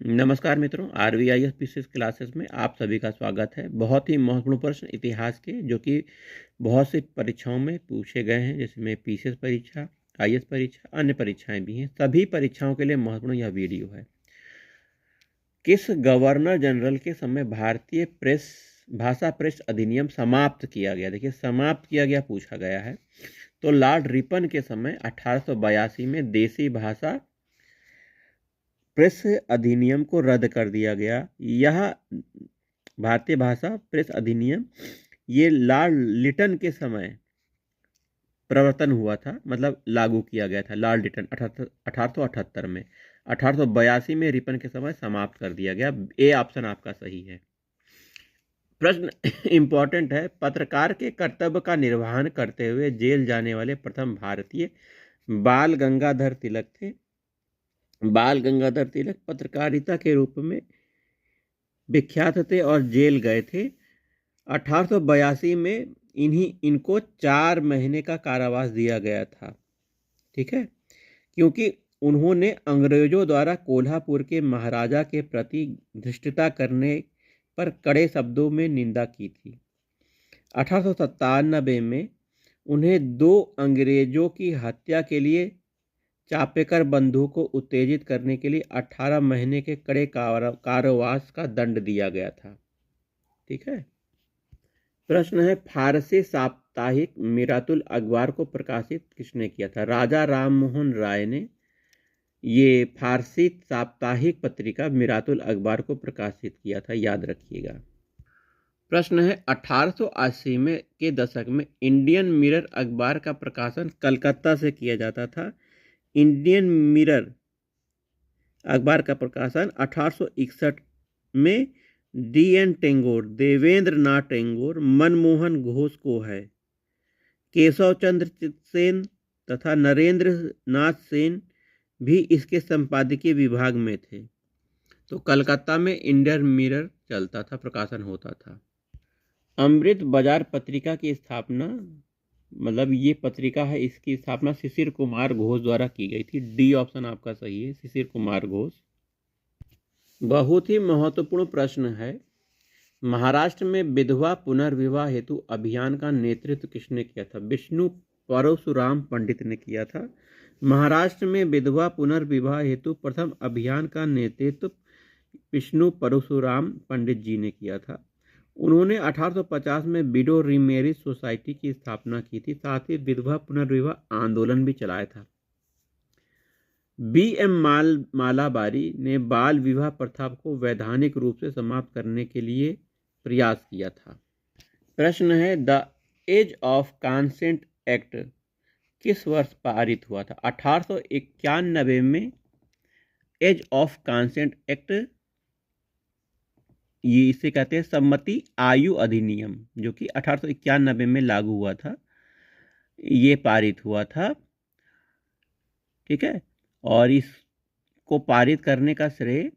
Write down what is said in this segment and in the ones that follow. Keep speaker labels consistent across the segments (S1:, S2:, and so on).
S1: नमस्कार मित्रों, आरवीआईएस PCS classes में आप सभी का स्वागत है। बहुत ही महत्वपूर्ण प्रश्न इतिहास के जो कि बहुत सी परीक्षाओं में पूछे गए हैं, जिसमें पीसीएस परीक्षा, आईएएस परीक्षा, अन्य परीक्षाएं भी हैं। सभी परीक्षाओं के लिए महत्वपूर्ण यह वीडियो है। किस गवर्नर जनरल के समय भारतीय भाषा प्रेस अधिनियम समाप्त किया गया? देखिए, समाप्त किया गया पूछा गया है। तो लॉर्ड रिपन के समय 1882 में देसी भाषा प्रेस अधिनियम को रद्द कर दिया गया। यह भारतीय भाषा प्रेस अधिनियम ये लॉर्ड लिटन के समय प्रवर्तन हुआ था, मतलब लागू किया गया था। लॉर्ड लिटन 1878 में, 1882 में रिपन के समय समाप्त कर दिया गया। ए ऑप्शन आपका सही है। प्रश्न इंपॉर्टेंट है। पत्रकार के कर्तव्य का निर्वहन करते हुए जेल जाने वाले प्रथम भारतीय बाल गंगाधर तिलक थे। बाल गंगाधर तिलक पत्रकारिता के रूप में विख्यात थे और जेल गए थे। 1882 में इनको 4 महीने का कारावास दिया गया था। ठीक है, क्योंकि उन्होंने अंग्रेजों द्वारा कोल्हापुर के महाराजा के प्रति धृष्टता करने पर कड़े शब्दों में निंदा की थी। 1897 में उन्हें 2 अंग्रेजों की हत्या के लिए चापेकर बंधुओं को उत्तेजित करने के लिए 18 महीने के कड़े कारावास का दंड दिया गया था। ठीक है। प्रश्न है, फारसी साप्ताहिक मिरातुल अखबार को प्रकाशित किसने किया था? राजा राममोहन राय ने ये फारसी साप्ताहिक पत्रिका मिरातुल अखबार को प्रकाशित किया था, याद रखिएगा। प्रश्न है, 1880 में के दशक में इंडियन मिरर अखबार का प्रकाशन कलकत्ता से किया जाता था। इंडियन मिरर अखबार का प्रकाशन 1861 में डी.एन. टेगोर, देवेंद्र नाथ टैगोर, मनमोहन घोष को है। केशव चंद्र सेन तथा नरेंद्र नाथ सेन भी इसके संपादकीय विभाग में थे। तो कलकत्ता में इंडियन मिरर चलता था, प्रकाशन होता था। अमृत बाजार पत्रिका की स्थापना, मतलब ये पत्रिका है, इसकी स्थापना शिशिर कुमार घोष द्वारा की गई थी। डी ऑप्शन आपका सही है, शिशिर कुमार घोष। बहुत ही महत्वपूर्ण प्रश्न है। महाराष्ट्र में विधवा पुनर्विवाह हेतु अभियान का नेतृत्व किसने किया था? विष्णु परशुराम पंडित ने किया था। महाराष्ट्र में विधवा पुनर्विवाह हेतु प्रथम अभियान का नेतृत्व विष्णु परशुराम पंडित जी ने किया था। उन्होंने 1850 में विडो रीमेरिज सोसाइटी की स्थापना की थी। साथ ही विधवा पुनर्विवाह आंदोलन भी चलाया था। बी.एम. मालाबारी ने बाल विवाह प्रथा को वैधानिक रूप से समाप्त करने के लिए प्रयास किया था। प्रश्न है, the age of consent act किस वर्ष पारित हुआ था? 1891 में एज ऑफ कंसेंट एक्ट, ये इसे कहते हैं सम्मति आयु अधिनियम, जो कि 1891 में लागू हुआ था, ये पारित हुआ था। ठीक है, और इसको पारित करने का श्रेय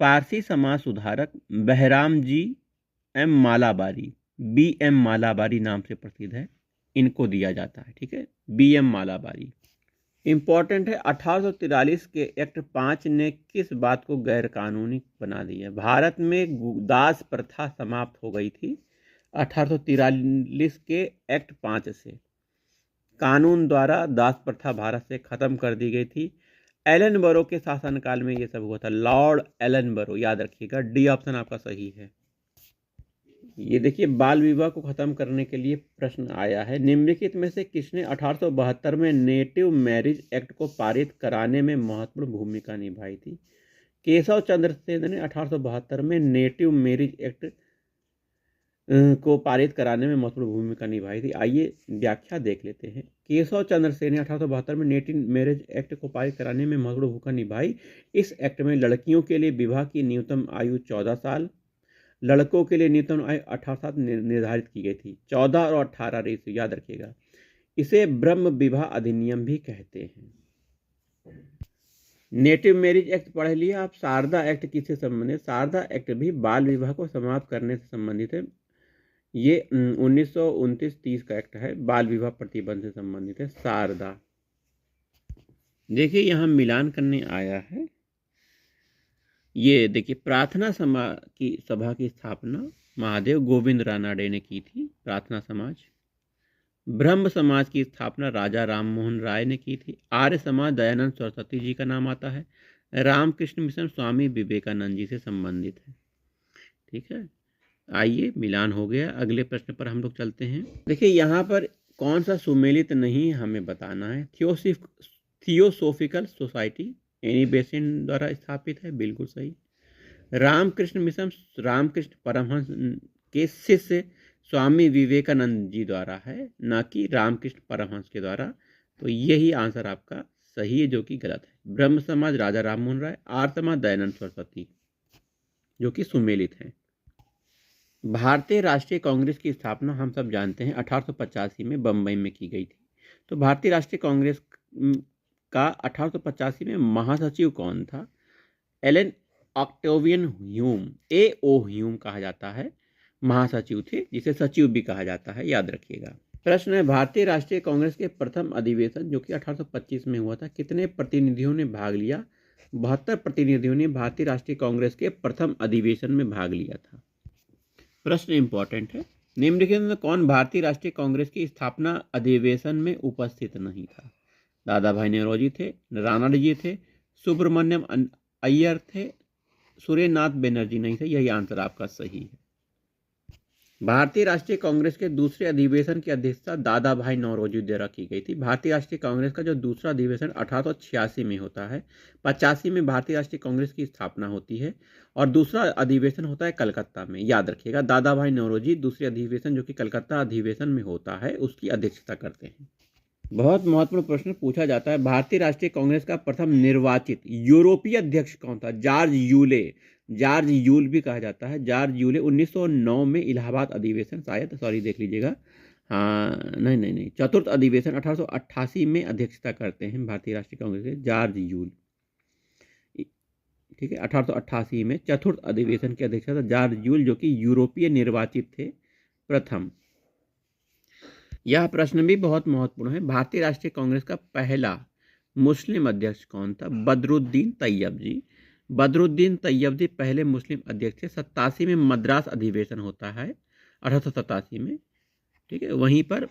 S1: पारसी समाज सुधारक Bahram G M Malabari, BM. Malabari नाम से प्रसिद्ध है, इनको दिया जाता है। ठीक है, बी.एम. मालाबारी। इंपॉर्टेंट है, 1843 के एक्ट 5 ने किस बात को गैर कानूनी बना दिया? भारत में दास प्रथा समाप्त हो गई थी 1843 के एक्ट 5 से। कानून द्वारा दास प्रथा भारत से खत्म कर दी गई थी। एलनबरो के शासनकाल में ये सब हुआ था। लॉर्ड एलनबरो, याद रखिएगा। डी ऑप्शन आपका सही है। ये देखिए, बाल विवाह को खत्म करने के लिए प्रश्न आया है। निम्नलिखित में से किसने 1872 में नेटिव मैरिज एक्ट को पारित कराने में महत्वपूर्ण भूमिका निभाई थी? केशव चंद्र सेन ने 1872 में नेटिव मैरिज एक्ट को पारित कराने में महत्वपूर्ण भूमिका निभाई थी। आइए व्याख्या देख लेते हैं। केशव चंद्र सेन ने 1872 में नेटिव मैरिज एक्ट को पारित कराने में महत्वपूर्ण भूमिका निभाई। इस एक्ट में लड़कियों के लिए विवाह की न्यूनतम आयु 14 साल, लड़कों के लिए न्यूनतम आयु 18 साल निर्धारित की गई थी। 14 और 18 रेशियो, याद रखिएगा। इसे ब्रह्म विवाह अधिनियम भी कहते हैं। नेटिव मैरिज एक्ट पढ़ लिया आप। शारदा एक्ट किससे संबंधित? शारदा एक्ट भी बाल विवाह को समाप्त करने से संबंधित है। ये 1929-30 का एक्ट है, बाल विवाह प्रतिबंध से संबंधित है। शारदा, देखिए यहाँ मिलान करने आया है। ये देखिए, प्रार्थना सभा की स्थापना महादेव गोविंद रानडे ने की थी, प्रार्थना समाज। ब्रह्म समाज की स्थापना राजा राममोहन राय ने की थी। आर्य समाज दयानंद सरस्वती जी का नाम आता है। रामकृष्ण मिशन स्वामी विवेकानंद जी से संबंधित है। ठीक है, आइए मिलान हो गया। अगले प्रश्न पर हम लोग चलते हैं। देखिए यहाँ पर कौन सा सुमेलित नहीं हमें बताना है। थियोसोफिकल सोसाइटी एनी बेसेंट द्वारा स्थापित है, बिल्कुल सही। रामकृष्ण मिशन रामकृष्ण परमहंस के शिष्य स्वामी विवेकानंद जी द्वारा है, ना कि रामकृष्ण परमहंस के द्वारा। तो यही आंसर आपका सही है, जो कि गलत है। ब्रह्म समाज राजा राममोहन राय, आर्य समाज दयानंद सरस्वती, जो कि सुमेलित है। भारतीय राष्ट्रीय कांग्रेस की स्थापना हम सब जानते हैं 1885 में बम्बई में की गई थी। तो भारतीय राष्ट्रीय कांग्रेस का 1885 में महासचिव कौन था? Elon Octavian Hume, A.O. Hume कहा जाता है, महासचिव थे, जिसे सचिव भी कहा जाता है, याद रखिएगा। प्रश्न है, भारतीय राष्ट्रीय कांग्रेस के प्रथम अधिवेशन जो कि 1825 में हुआ था, कितने प्रतिनिधियों ने भाग लिया? 72 प्रतिनिधियों ने भारतीय राष्ट्रीय कांग्रेस के प्रथम अधिवेशन में भाग लिया था। प्रश्न इंपॉर्टेंट है, निम्नलिखित में कौन भारतीय राष्ट्रीय कांग्रेस की स्थापना अधिवेशन में उपस्थित नहीं था? दादा भाई नौरोजी थे, रानडे जी थे, सुब्रमण्यम अय्यर थे, सुरेंद्रनाथ बनर्जी नहीं थे। यही आंसर आपका सही है। भारतीय राष्ट्रीय कांग्रेस के दूसरे अधिवेशन की अध्यक्षता दादा भाई नौरोजी द्वारा की गई थी। भारतीय राष्ट्रीय कांग्रेस का जो दूसरा अधिवेशन 1886 में होता है, 85 में भारतीय राष्ट्रीय कांग्रेस की स्थापना होती है, और दूसरा अधिवेशन होता है कलकत्ता में। याद रखिएगा, दादा भाई नौरोजी दूसरे अधिवेशन जो कि कलकत्ता अधिवेशन में होता है, उसकी अध्यक्षता करते हैं। बहुत महत्वपूर्ण प्रश्न पूछा जाता है, भारतीय राष्ट्रीय कांग्रेस का प्रथम निर्वाचित यूरोपीय अध्यक्ष कौन था? जॉर्ज यूले, जॉर्ज यूल भी कहा जाता है। जॉर्ज यूले 1909 में इलाहाबाद अधिवेशन, शायद सॉरी देख लीजिएगा, हाँ नहीं, चतुर्थ अधिवेशन 1888 में अध्यक्षता करते हैं भारतीय राष्ट्रीय कांग्रेस के जॉर्ज यूल। ठीक है, 1888 में चतुर्थ अधिवेशन की अध्यक्षता जॉर्ज यूल, जो कि यूरोपीय निर्वाचित थे प्रथम। यह प्रश्न भी बहुत महत्वपूर्ण है, भारतीय राष्ट्रीय कांग्रेस का पहला मुस्लिम अध्यक्ष कौन था? बदरुद्दीन तैयब जी। बदरुद्दीन तैयब जी पहले मुस्लिम अध्यक्ष थे। 87 में मद्रास अधिवेशन होता है, 1887 में। ठीक है, वहीं पर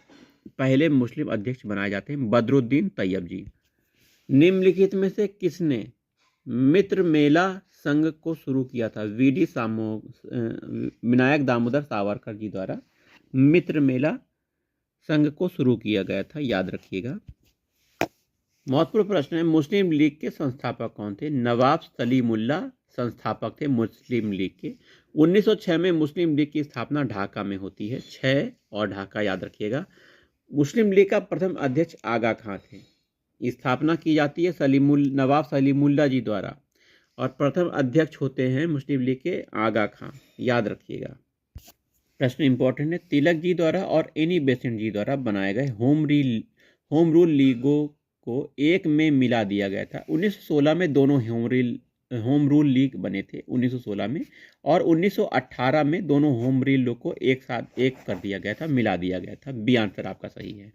S1: पहले मुस्लिम अध्यक्ष बनाए जाते हैं बदरुद्दीन तैयब जी। निम्नलिखित में से किसने मित्र मेला संघ को शुरू किया था? विनायक दामोदर सावरकर जी द्वारा मित्र मेला संघ को शुरू किया गया था, याद रखिएगा। महत्वपूर्ण प्रश्न है, मुस्लिम लीग के संस्थापक कौन थे? नवाब सलीमुल्लाह संस्थापक थे मुस्लिम लीग के। 1906 में मुस्लिम लीग की स्थापना ढाका में होती है, 6 और ढाका, याद रखिएगा। मुस्लिम लीग का प्रथम अध्यक्ष आगा खां थे। स्थापना की जाती है नवाब सलीमुल्लाह जी द्वारा, और प्रथम अध्यक्ष होते हैं मुस्लिम लीग के आगा खां, याद रखिएगा। प्रश्न इंपॉर्टेंट है, तिलक जी द्वारा और एनी बेसेंट जी द्वारा बनाए गए होम रूल लीगों को एक में मिला दिया गया था। 1916 में दोनों होम रूल लीग बने थे 1916 में, और 1918 में दोनों होम रूल लीग को एक साथ एक कर दिया गया था, मिला दिया गया था। बी आंसर आपका सही है।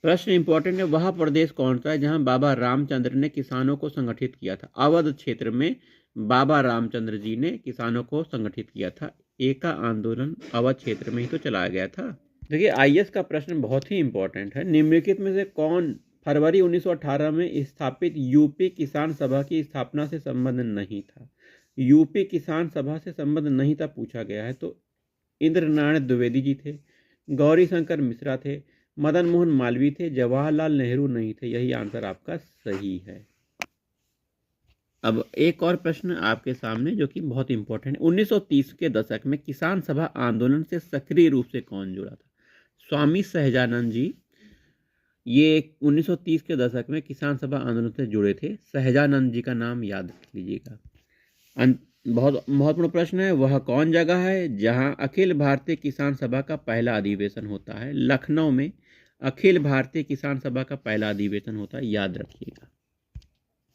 S1: प्रश्न इंपॉर्टेंट है, वह प्रदेश कौन सा है जहां बाबा रामचंद्र ने किसानों को संगठित किया था? अवध क्षेत्र में बाबा रामचंद्र जी ने किसानों को संगठित किया था। एका आंदोलन अवध क्षेत्र में ही तो चलाया गया था। देखिए, आईएएस का प्रश्न बहुत ही इंपॉर्टेंट है, निम्नलिखित में से कौन फरवरी 1918 में स्थापित यूपी किसान सभा की स्थापना से संबंध नहीं था? यूपी किसान सभा से संबंध नहीं था पूछा गया है, तो इंद्र नारायण द्विवेदी जी थे, गौरी शंकर मिश्रा थे, मदन मोहन मालवीय थे, जवाहरलाल नेहरू नहीं थे। यही आंसर आपका सही है। अब एक और प्रश्न आपके सामने जो कि बहुत इंपॉर्टेंट है, 1930 के दशक में किसान सभा आंदोलन से सक्रिय रूप से कौन जुड़ा था? स्वामी सहजानंद जी। ये 1930 के दशक में किसान सभा आंदोलन से जुड़े थे। सहजानंद जी का नाम याद रख लीजिएगा। बहुत महत्वपूर्ण प्रश्न है, वह कौन जगह है जहां अखिल भारतीय किसान सभा का पहला अधिवेशन होता है? लखनऊ में अखिल भारतीय किसान सभा का पहला अधिवेशन होता है, याद रखिएगा।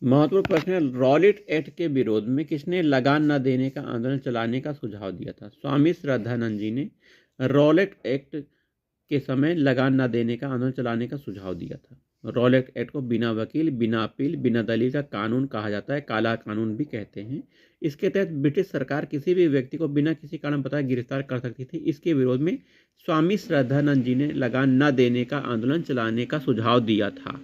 S1: महत्वपूर्ण प्रश्न है, रॉलेट एक्ट के विरोध में किसने लगान न देने का आंदोलन चलाने का सुझाव दिया था? स्वामी श्रद्धानंद जी ने रॉलेट एक्ट के समय लगान न देने का आंदोलन चलाने का सुझाव दिया था। रॉलेट एक्ट को बिना वकील, बिना अपील, बिना दलील का कानून कहा जाता है, काला कानून भी कहते हैं। इसके तहत ब्रिटिश सरकार किसी भी व्यक्ति को बिना किसी कारण बताए गिरफ्तार कर सकती थी। इसके विरोध में स्वामी श्रद्धानंद जी ने लगान न देने का आंदोलन चलाने का सुझाव दिया था।